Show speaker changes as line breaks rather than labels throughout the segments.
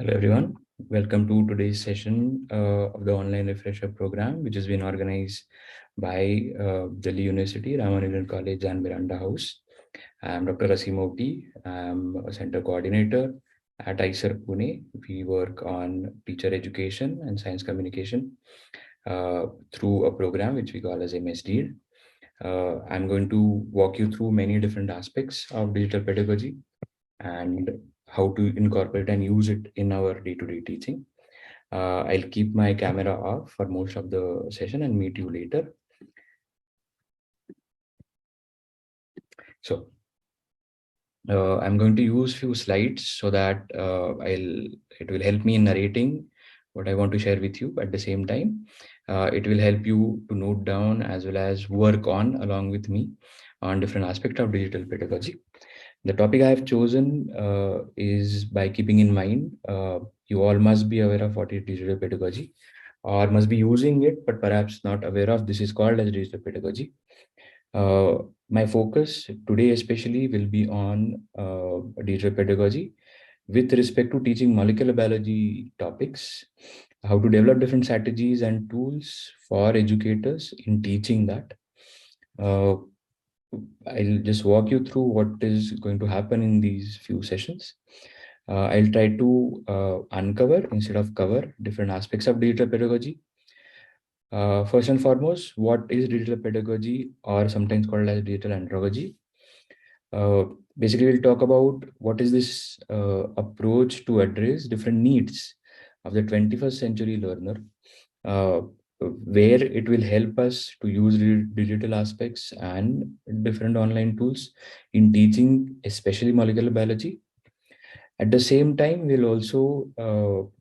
Hello everyone, welcome to today's session of the online refresher program, which has been organized by Delhi University, Ramanujan College and Miranda House. I am Dr. Asim M Auti. I am a center coordinator at IISER Pune. We work on teacher education and science communication through a program which we call as MSD. I'm going to walk you through many different aspects of digital pedagogy and how to incorporate and use it in our day-to-day teaching. I'll keep my camera off for most of the session and meet you later. So I'm going to use few slides so that it will help me in narrating what I want to share with you. At the same time, it will help you to note down as well as work on along with me on different aspects of digital pedagogy. The topic I have chosen is by keeping in mind, you all must be aware of what is digital pedagogy or must be using it, but perhaps not aware of this is called as digital pedagogy. My focus today especially will be on digital pedagogy with respect to teaching molecular biology topics, how to develop different strategies and tools for educators in teaching that. I'll just walk you through what is going to happen in these few sessions. I'll try to uncover instead of cover different aspects of digital pedagogy. First and foremost, what is digital pedagogy or sometimes called as digital andragogy? Uh, Basically, we'll talk about what is this approach to address different needs of the 21st century learner, uh, where it will help us to use digital aspects and different online tools in teaching, especially molecular biology. At the same time, we'll also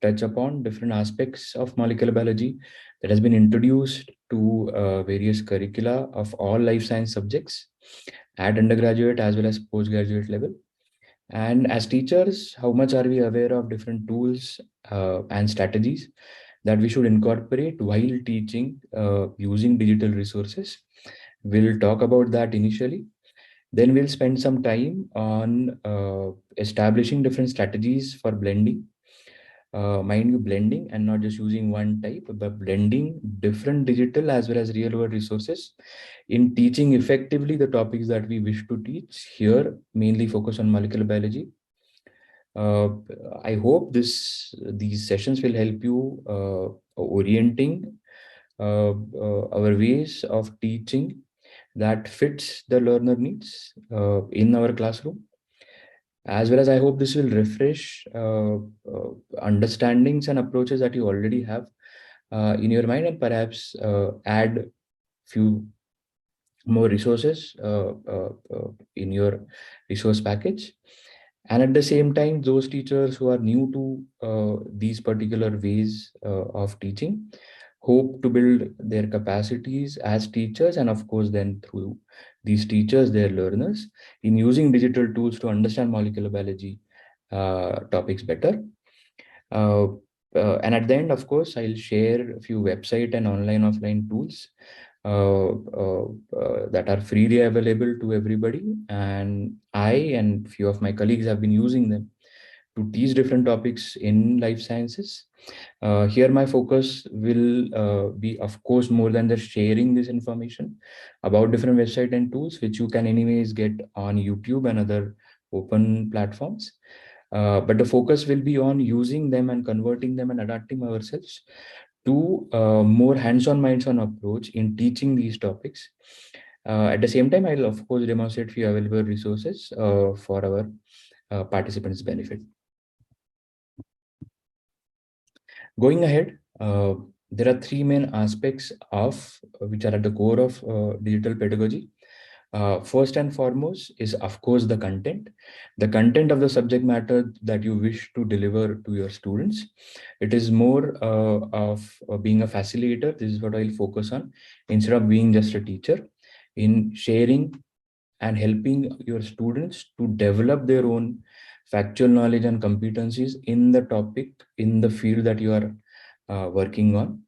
touch upon different aspects of molecular biology that has been introduced to various curricula of all life science subjects at undergraduate as well as postgraduate level. And as teachers, how much are we aware of different tools and strategies that we should incorporate while teaching using digital resources? We'll talk about that initially. Then we'll spend some time on establishing different strategies for blending. Mind you, blending and not just using one type, but blending different digital as well as real world resources in teaching effectively the topics that we wish to teach. Here, mainly focus on molecular biology. Uh, I hope these sessions will help you orienting our ways of teaching that fits the learner needs in our classroom, as well as I hope this will refresh understandings and approaches that you already have in your mind, and perhaps add few more resources in your resource package. And at the same time, those teachers who are new to these particular ways of teaching hope to build their capacities as teachers, and of course then through these teachers, their learners, in using digital tools to understand molecular biology topics better. uh, and at the end, of course, I'll share a few website and online offline tools that are freely available to everybody, and I and few of my colleagues have been using them to teach different topics in life sciences. Here, my focus will be, of course, more than just sharing this information about different website and tools, which you can anyways get on YouTube and other open platforms. But the focus will be on using them and converting them and adapting ourselves to more hands-on, minds-on approach in teaching these topics. At the same time, I'll of course demonstrate few available resources for our participants' benefit. Going ahead, there are three main aspects of which are at the core of digital pedagogy. First and foremost is, of course, the content of the subject matter that you wish to deliver to your students. It is more of being a facilitator. This is what I'll focus on instead of being just a teacher, in sharing and helping your students to develop their own factual knowledge and competencies in the topic, in the field that you are working on.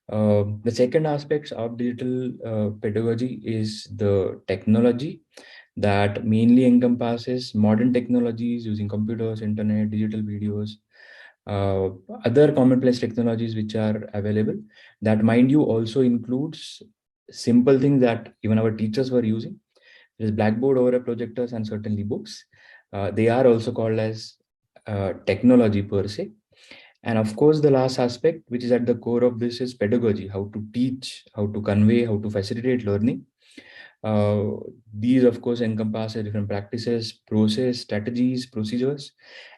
The second aspect of digital pedagogy is the technology that mainly encompasses modern technologies using computers, internet, digital videos, uh, other commonplace technologies which are available, that mind you also includes simple things that even our teachers were using. There is blackboard over a projectors and certainly books. They are also called as technology per se. And of course, the last aspect, which is at the core of this, is pedagogy: how to teach, how to convey, how to facilitate learning. Uh, these, of course, encompass different practices, process, strategies, procedures,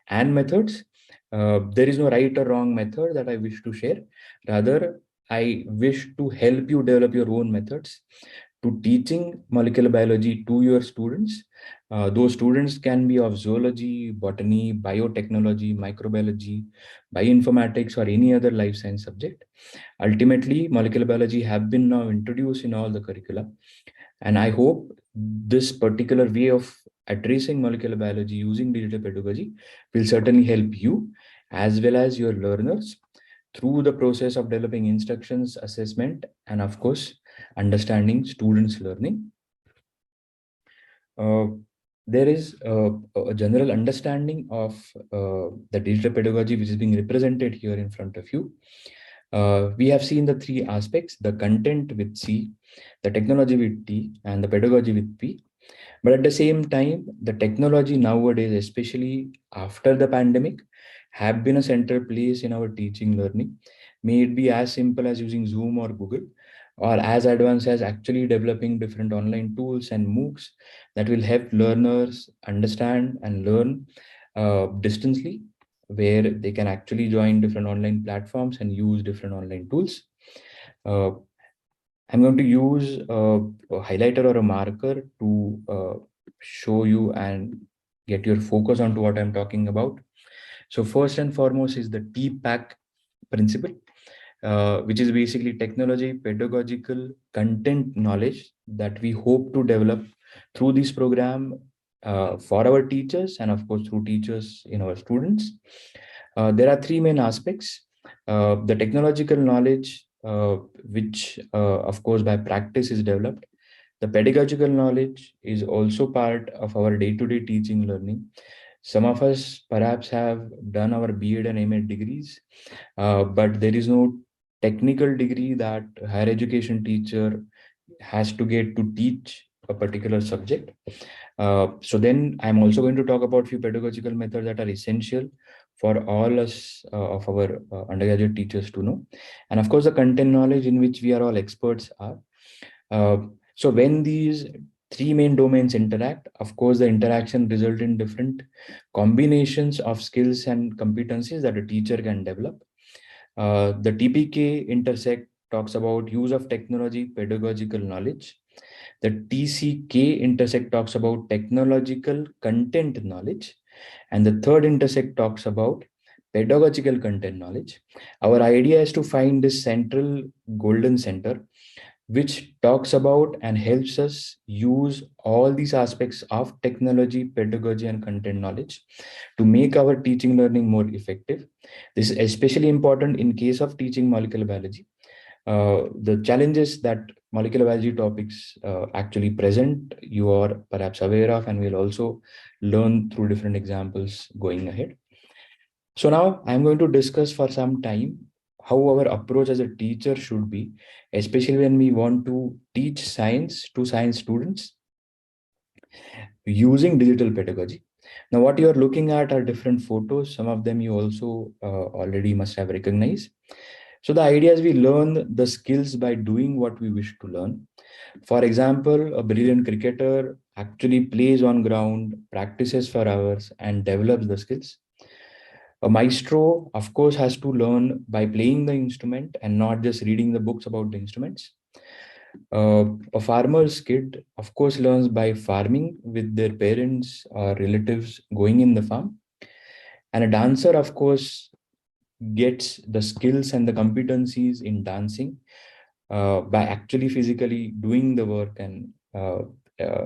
and methods. There is no right or wrong method that I wish to share. Rather, I wish to help you develop your own methods to teaching molecular biology to your students. Those students can be of zoology, botany, biotechnology, microbiology, bioinformatics, or any other life science subject. Ultimately, molecular biology have been now introduced in all the curricula, and I hope this particular way of addressing molecular biology using digital pedagogy will certainly help you as well as your learners through the process of developing instructions, assessment, and of course, understanding students' learning. Uh, there is a general understanding of the digital pedagogy which is being represented here in front of you. We have seen the three aspects: the content with C, the technology with T, and the pedagogy with P. But at the same time, the technology nowadays, especially after the pandemic, have been a central place in our teaching learning. May it be as simple as using Zoom or Google, or as advanced as actually developing different online tools and MOOCs that will help learners understand and learn distantly, where they can actually join different online platforms and use different online tools. Uh, I'm going to use a highlighter or a marker to show you and get your focus onto what I'm talking about. So first and foremost is the TPAC principle, which is basically technology, pedagogical, content knowledge that we hope to develop through this program for our teachers and of course through teachers in our students. There are three main aspects. The technological knowledge, which of course by practice is developed. The pedagogical knowledge is also part of our day-to-day teaching learning. Some of us perhaps have done our B.Ed and M.Ed degrees, but there is no technical degree that higher education teacher has to get to teach a particular subject. So then I'm also going to talk about few pedagogical methods that are essential for all us of our undergraduate teachers to know. And of course, the content knowledge in which we are all experts are. Uh, so when these three main domains interact, of course, the interaction result in different combinations of skills and competencies that a teacher can develop. The TPK intersect talks about use of technology, pedagogical knowledge. The TCK intersect talks about technological content knowledge. And the third intersect talks about pedagogical content knowledge. Our idea is to find this central golden center, which talks about and helps us use all these aspects of technology, pedagogy, and content knowledge to make our teaching learning more effective. This is especially important in case of teaching molecular biology. The challenges that molecular biology topics actually present, you are perhaps aware of, and we'll also learn through different examples going ahead. So now I'm going to discuss for some time how our approach as a teacher should be, especially when we want to teach science to science students using digital pedagogy. Now, what you're looking at are different photos. Some of them you also already must have recognized. So the idea is we learn the skills by doing what we wish to learn. For example, a brilliant cricketer actually plays on ground, practices for hours, and develops the skills. A maestro, of course, has to learn by playing the instrument and not just reading the books about the instruments. A farmer's kid, of course, learns by farming with their parents or relatives going in the farm. And a dancer, of course, gets the skills and the competencies in dancing by actually physically doing the work and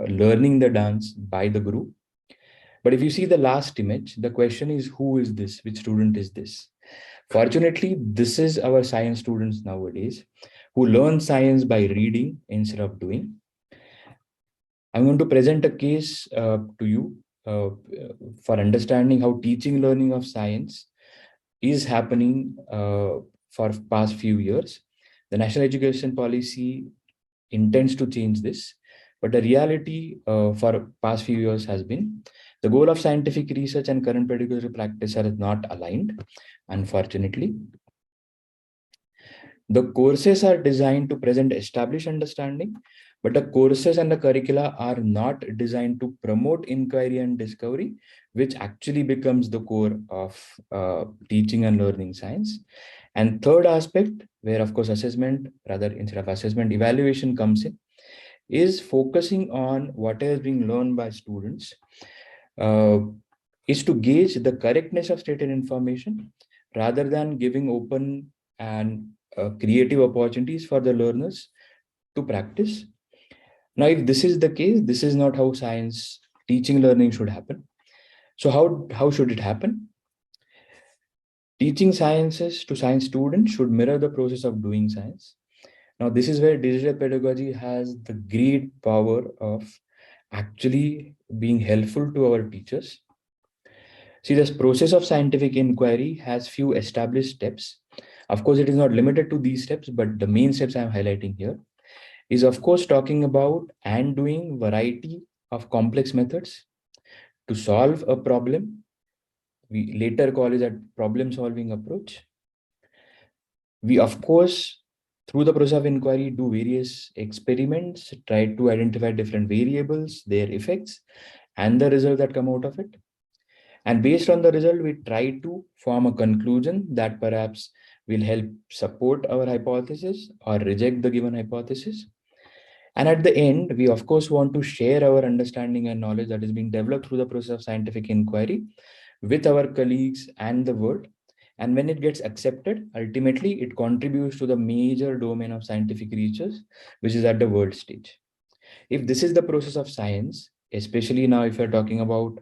learning the dance by the group. But if you see the last image, the question is, who is this? Which student is this? Fortunately, this is our science students nowadays who learn science by reading instead of doing. I'm going to present a case to you for understanding how teaching learning of science is happening for past few years. The national education policy intends to change this, but the reality for past few years has been the goal of scientific research and current pedagogical practice are not aligned, unfortunately. The courses are designed to present established understanding, but the courses and the curricula are not designed to promote inquiry and discovery, which actually becomes the core of teaching and learning science. And third aspect, where of course assessment, rather instead of assessment, evaluation comes in, is focusing on what is being learned by students, uh, is to gauge the correctness of stated information rather than giving open and creative opportunities for the learners to practice. Now, if this is the case, this is not how science teaching learning should happen. So how should it happen? Teaching sciences to science students should mirror the process of doing science. Now, this is where digital pedagogy has the great power of actually being helpful to our teachers. See, this process of scientific inquiry has few established steps. Of course, it is not limited to these steps, but the main steps I'm highlighting here is, of course, talking about and doing variety of complex methods to solve a problem. We later call it a problem solving approach. We, of course, through the process of inquiry, do various experiments, try to identify different variables, their effects, and the result that come out of it. And based on the result, we try to form a conclusion that perhaps will help support our hypothesis or reject the given hypothesis. And at the end, we of course want to share our understanding and knowledge that is being developed through the process of scientific inquiry with our colleagues and the world. And when it gets accepted, ultimately it contributes to the major domain of scientific research, which is at the world stage. If this is the process of science, especially now if you're talking about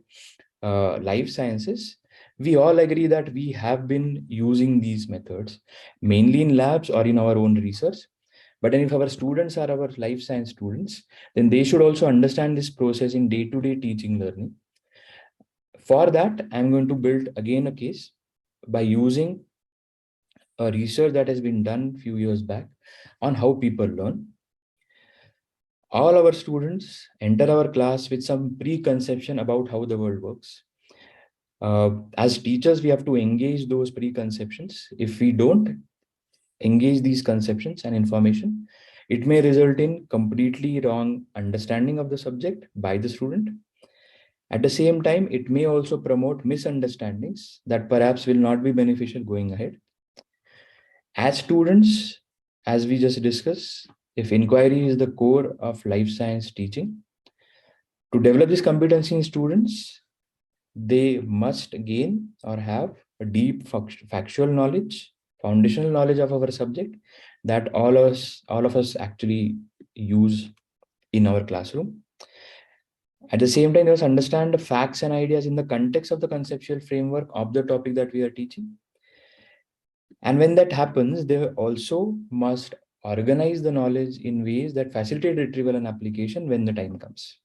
life sciences, we all agree that we have been using these methods mainly in labs or in our own research. But then if our students are our life science students, then they should also understand this process in day-to-day teaching learning. For that, I'm going to build again a case by using a research that has been done a few years back on how people learn. All our students enter our class with some preconception about how the world works. As teachers, we have to engage those preconceptions. If we don't engage these conceptions and information, it may result in completely wrong understanding of the subject by the student. At the same time, it may also promote misunderstandings that perhaps will not be beneficial going ahead. As students, as we just discussed, if inquiry is the core of life science teaching, to develop this competency in students, they must gain or have a deep factual knowledge, foundational knowledge of our subject that all of us actually use in our classroom. At the same time, they must understand the facts and ideas in the context of the conceptual framework of the topic that we are teaching. And when that happens, they also must organize the knowledge in ways that facilitate retrieval and application when the time comes.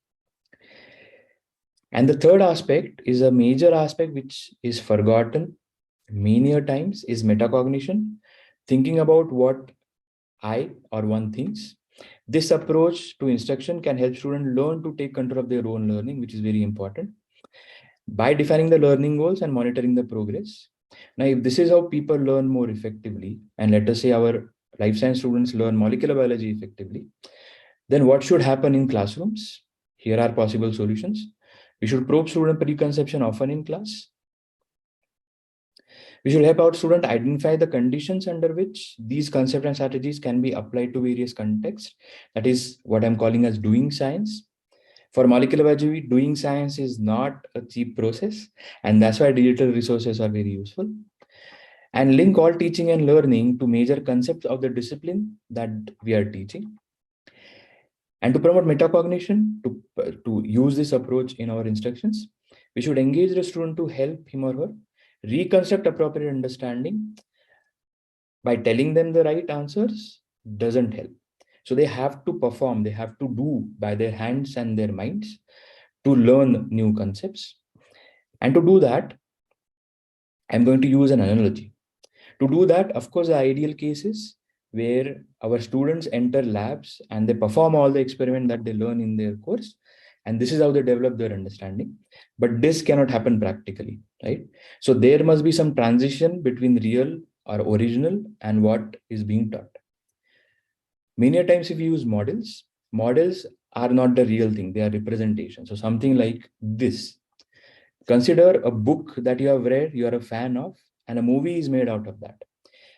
And the third aspect is a major aspect which is forgotten many a times is metacognition, thinking about what I or one thinks. This approach to instruction can help students learn to take control of their own learning, which is very important, by defining the learning goals and monitoring the progress. Now, if this is how people learn more effectively, and let us say our life science students learn molecular biology effectively, then what should happen in classrooms? Here are possible solutions. We should probe student preconception often in class. We should help our student identify the conditions under which these concepts and strategies can be applied to various contexts. That is what I'm calling as doing science. For molecular biology, doing science is not a cheap process, and that's why digital resources are very useful. And link all teaching and learning to major concepts of the discipline that we are teaching. And to promote metacognition, to use this approach in our instructions, we should engage the student to help him or her reconstruct appropriate understanding. By telling them the right answers doesn't help. So they have to perform, they have to do by their hands and their minds to learn new concepts. And to do that, I'm going to use an analogy. To do that, of course, the ideal case is where our students enter labs and they perform all the experiment that they learn in their course. And this is how they develop their understanding. But this cannot happen practically, right? So there must be some transition between real or original and what is being taught. Many times if we use models, models are not the real thing, they are representation. So something like this. Consider a book that you have read, you are a fan of, and a movie is made out of that.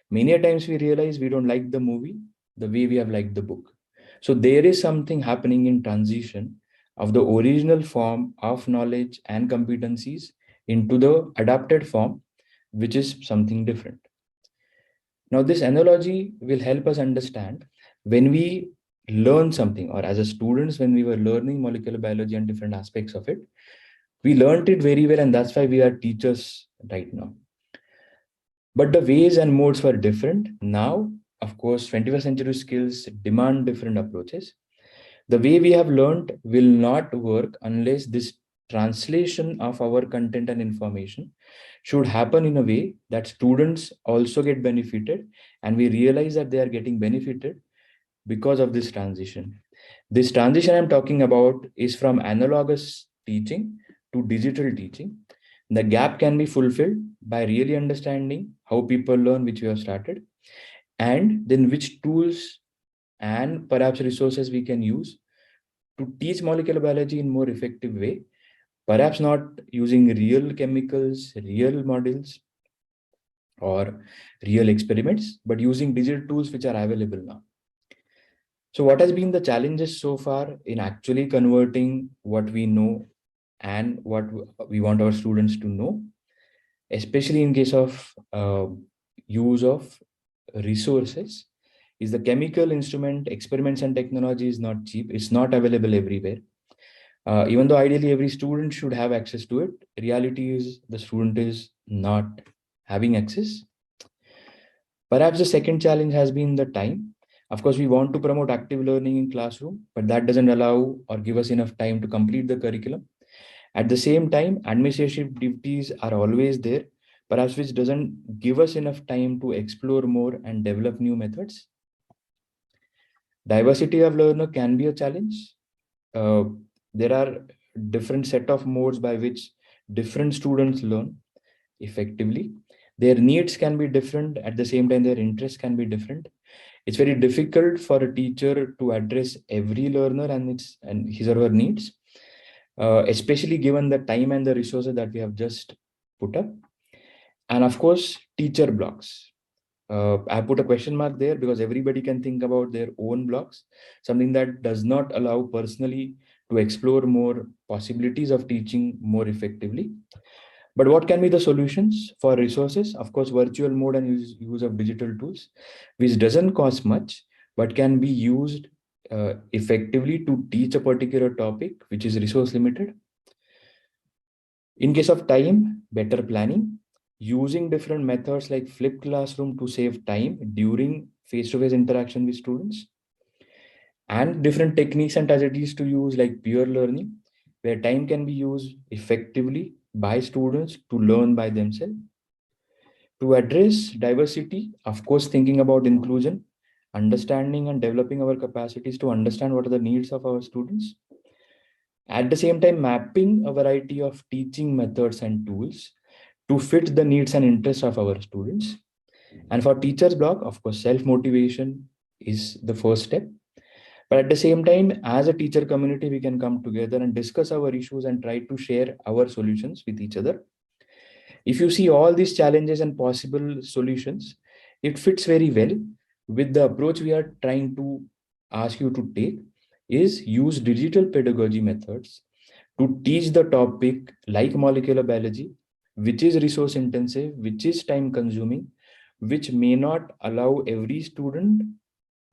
Many a times we realize we don't like the movie the way we have liked the book. So there is something happening in transition of the original form of knowledge and competencies into the adapted form, which is something different. Now, this analogy will help us understand when we learn something, or as a students, when we were learning molecular biology and different aspects of it, we learned it very well, and that's why we are teachers right now. But the ways and modes were different. Now, of course, 21st century skills demand different approaches. The way we have learned will not work unless this translation of our content and information should happen in a way that students also get benefited, and we realize that they are getting benefited because of this transition. This transition I'm talking about is from analogous teaching to digital teaching. The gap can be fulfilled by really understanding how people learn, which we have started, and then which tools and perhaps resources we can use to teach molecular biology in more effective way, perhaps not using real chemicals, real models, or real experiments, but using digital tools which are available now. So what has been the challenges so far in actually converting what we know and what we want our students to know, especially in case of use of resources, is the chemical instrument, experiments and technology is not cheap. It's not available everywhere. Even though ideally every student should have access to it, reality is the student is not having access. Perhaps the second challenge has been the time. Of course, we want to promote active learning in classroom, but that doesn't allow or give us enough time to complete the curriculum. At the same time, administrative duties are always there, perhaps which doesn't give us enough time to explore more and develop new methods. Diversity of learner can be a challenge. Uh, there are different set of modes by which different students learn effectively. Their needs can be different. At the same time, their interests can be different. It's very difficult for a teacher to address every learner and his or her needs, especially given the time and the resources that we have just put up. And of course, teacher blocks. I put a question mark there because everybody can think about their own blocks, something that does not allow personally to explore more possibilities of teaching more effectively. But what can be the solutions for resources? Of course, virtual mode and use of digital tools, which doesn't cost much, but can be used effectively to teach a particular topic, which is resource limited. In case of time, better planning, using different methods like flipped classroom to save time during face-to-face interaction with students, and different techniques and strategies to use like peer learning, where time can be used effectively by students to learn by themselves. To address diversity, of course, thinking about inclusion, understanding and developing our capacities to understand what are the needs of our students. At the same time, mapping a variety of teaching methods and tools to fit the needs and interests of our students. And for teachers block, of course, self-motivation is the first step. But at the same time, as a teacher community, we can come together and discuss our issues and try to share our solutions with each other. If you see all these challenges and possible solutions, it fits very well with the approach we are trying to ask you to take is use digital pedagogy methods to teach the topic like molecular biology, which is resource intensive, which is time consuming, which may not allow every student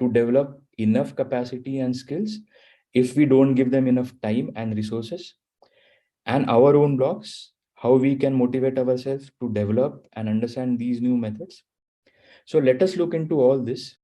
to develop enough capacity and skills if we don't give them enough time and resources, and our own blocks, how we can motivate ourselves to develop and understand these new methods. So let us look into all this